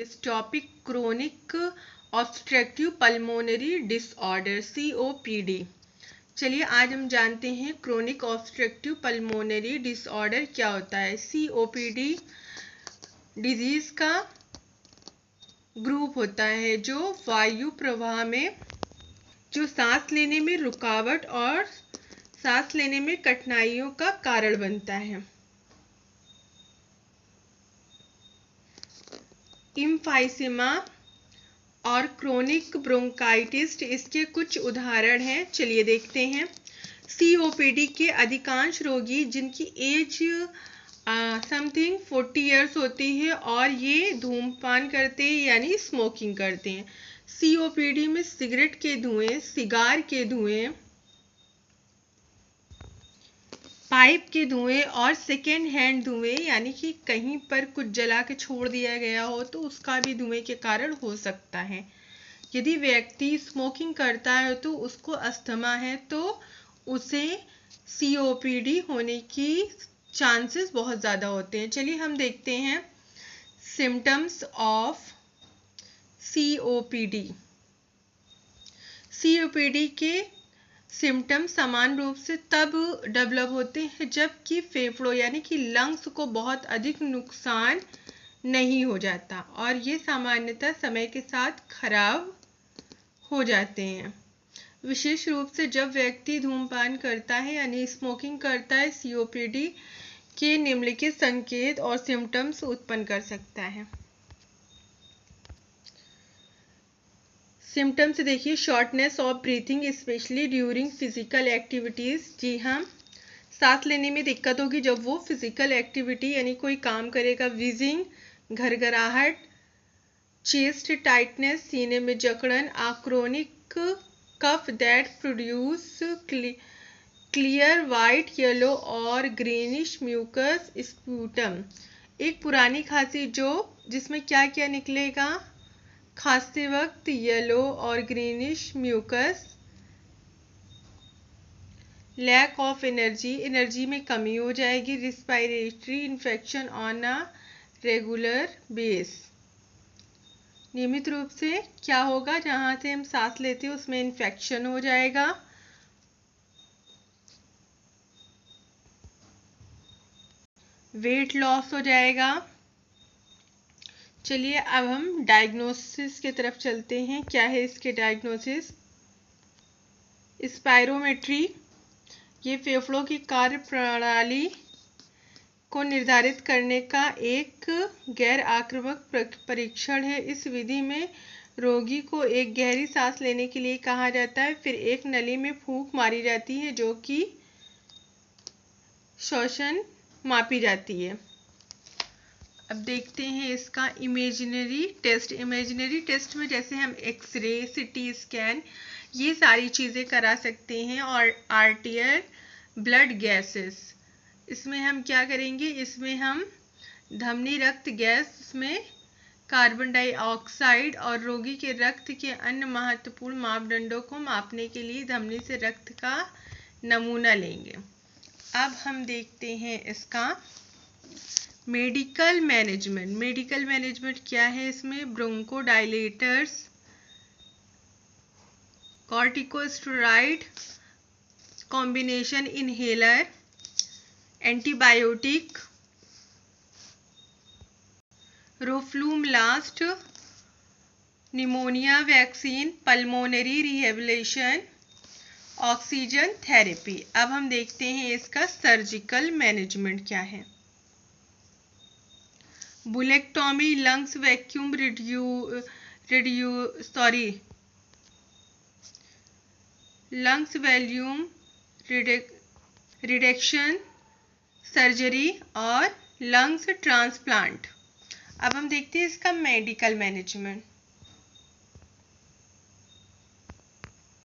This topic chronic obstructive pulmonary disorder COPD। चलिए आज हम जानते हैं क्रोनिक ऑब्स्ट्रक्टिव पल्मोनरी डिसऑर्डर क्या होता है। COPD डिजीज का ग्रुप होता है जो वायु प्रवाह में जो सांस लेने में रुकावट और सांस लेने में कठिनाइयों का कारण बनता है। इम्फाइसीमा और क्रोनिक ब्रोंकाइटिस इसके कुछ उदाहरण हैं। चलिए देखते हैं। COPD के अधिकांश रोगी जिनकी एज समथिंग 40 इयर्स होती है और ये धूम्रपान करते हैं यानी स्मोकिंग करते हैं। COPD में सिगरेट के धुएं, सिगार के धुएं, पाइप के धुएं और सेकेंड हैंड धुएं यानी कि कहीं पर कुछ जला के छोड़ दिया गया हो तो उसका भी धुएं के कारण हो सकता है। यदि व्यक्ति स्मोकिंग करता है तो उसको अस्थमा है तो उसे COPD होने की चांसेस बहुत ज़्यादा होते हैं। चलिए हम देखते हैं सिम्टम्स ऑफ COPD। COPD के सिम्टम्स समान रूप से तब डेवलप होते हैं जबकि फेफड़ों यानी कि लंग्स को बहुत अधिक नुकसान नहीं हो जाता और ये सामान्यतः समय के साथ खराब हो जाते हैं। विशेष रूप से जब व्यक्ति धूम्रपान करता है यानी स्मोकिंग करता है, COPD के निम्नलिखित संकेत और सिम्टम्स उत्पन्न कर सकता है। सिम्टम्स देखिए, shortness of breathing specially during physical activities. जी हाँ, सांस लेने में दिक्कत होगी जब वो फिजिकल एक्टिविटी यानी कोई काम करेगा। विजिंग, घरघराहट, चेस्ट टाइटनेस, सीने में जकड़न, chronic cough that produce clear white, yellow और ग्रीनिश म्यूकस स्प्यूटम। एक पुरानी खांसी जिसमें क्या क्या निकलेगा, खांसते वक्त येलो और greenish mucus. Lack of energy में कमी हो जाएगी। Respiratory infection on a regular base. नियमित रूप से क्या होगा, जहाँ से हम सांस लेते हैं उसमें इन्फेक्शन हो जाएगा। वेट लॉस हो जाएगा। चलिए अब हम डायग्नोसिस की तरफ चलते हैं। क्या है इसके डायग्नोसिस? स्पायरोमेट्री, ये फेफड़ों की कार्य प्रणाली को निर्धारित करने का एक गैर आक्रामक परीक्षण है। इस विधि में रोगी को एक गहरी सांस लेने के लिए कहा जाता है, फिर एक नली में फूंक मारी जाती है जो कि श्वसन मापी जाती है। अब देखते हैं इसका इमेजिनरी टेस्ट। इमेजिनरी टेस्ट में जैसे हम एक्सरे, CT स्कैन, ये सारी चीज़ें करा सकते हैं। और आर्टियर ब्लड गैसेस, इसमें हम क्या करेंगे, इसमें हम धमनी रक्त गैस में कार्बन डाइऑक्साइड और रोगी के रक्त के अन्य महत्वपूर्ण मापदंडों को मापने के लिए धमनी से रक्त का नमूना लेंगे। अब हम देखते हैं इसका मेडिकल मैनेजमेंट। मेडिकल मैनेजमेंट क्या है इसमें? Bronchodilators, corticosteroid combination inhaler, antibiotic, roflumilast, pneumonia vaccine, pulmonary rehabilitation, oxygen therapy. अब हम देखते हैं इसका सर्जिकल मैनेजमेंट क्या है। Bullectomy, lungs vacuum lungs volume reduction surgery और लंग्स ट्रांसप्लांट। अब हम देखते हैं इसका मेडिकल मैनेजमेंट।